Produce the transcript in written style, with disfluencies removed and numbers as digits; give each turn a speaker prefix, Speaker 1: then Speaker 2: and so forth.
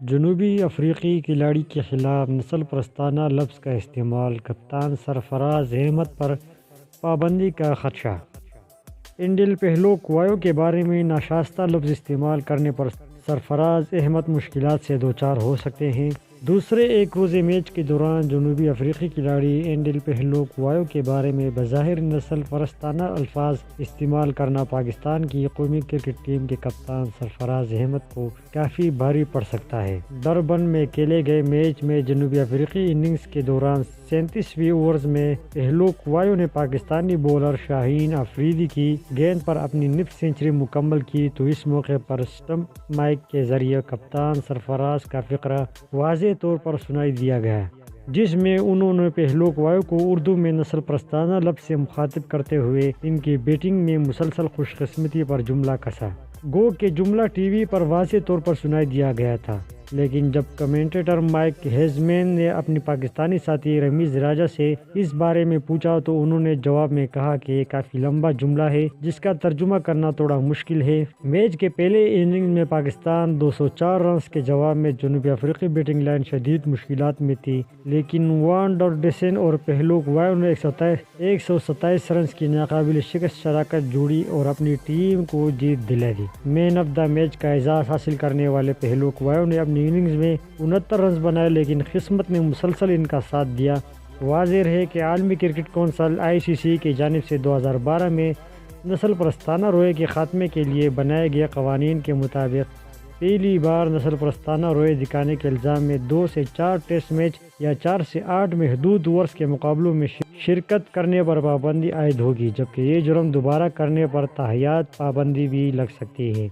Speaker 1: جنوبی افریقی کھلاڑی کے خلاف نسل پرستانہ لفظ کا استعمال، کپتان سرفراز احمد پر پابندی کا خدشہ۔ انڈیل پہلوک وایو کے بارے میں ناشائستہ لفظ استعمال کرنے پر سرفراز احمد مشکلات سے دوچار ہو سکتے ہیں۔ دوسرے ایک روزے میچ کے دوران جنوبی افریقی کھلاڑی انڈیل پہلوک وایو کے بارے میں بظاہر نسل پرستانہ الفاظ استعمال کرنا پاکستان کی قومی کرکٹ ٹیم کے کپتان سرفراز احمد کو کافی بھاری پڑ سکتا ہے۔ ڈربن میں کھیلے گئے میچ میں جنوبی افریقی اننگز کے دوران 37ویں اوورز میں پہلوک وایو نے پاکستانی بولر شاہین آفریدی کی گیند پر اپنی نصف سنچری مکمل کی تو اس موقع پر اسٹمپ مائک کے ذریعے کپتان سرفراز کا فقرہ واضح طور پر سنائی دیا گیا، جس میں انہوں نے پہلوک وایو کو اردو میں نسل پرستانہ لفظ سے مخاطب کرتے ہوئے ان کی بیٹنگ میں مسلسل خوش قسمتی پر جملہ کسا۔ گو کہ جملہ ٹی وی پر واضح طور پر سنائی دیا گیا تھا، لیکن جب کمنٹیٹر مائک ہیزمین نے اپنی پاکستانی ساتھی رمیز راجہ سے اس بارے میں پوچھا تو انہوں نے جواب میں کہا کہ یہ کافی لمبا جملہ ہے جس کا ترجمہ کرنا تھوڑا مشکل ہے۔ میچ کے پہلے اننگ میں پاکستان 204 رنز کے جواب میں جنوبی افریقی بیٹنگ لائن شدید مشکلات میں تھی، لیکن وان ڈر ڈیسن اور پہلوک وایو نے 127 رنز کی ناقابل شکست شراکت جوڑی اور اپنی ٹیم کو جیت دلا دی۔ مین آف دا میچ کا اعزاز حاصل کرنے والے پہلوک وایو نے اپنی اننگز میں 69 رنز بنائے، لیکن قسمت نے مسلسل ان کا ساتھ دیا۔ واضح ہے کہ عالمی کرکٹ کونسل ICC کی جانب سے 2012 میں نسل پرستانہ رویے کے خاتمے کے لیے بنائے گئے قوانین کے مطابق پہلی بار نسل پرستانہ رویے دکھانے کے الزام میں 2 سے 4 ٹیسٹ میچ یا 4 سے 8 محدود اوورز کے مقابلوں میں شرکت کرنے پر پابندی عائد ہوگی، جبکہ یہ جرم دوبارہ کرنے پر تاحیات پابندی بھی لگ سکتی ہے۔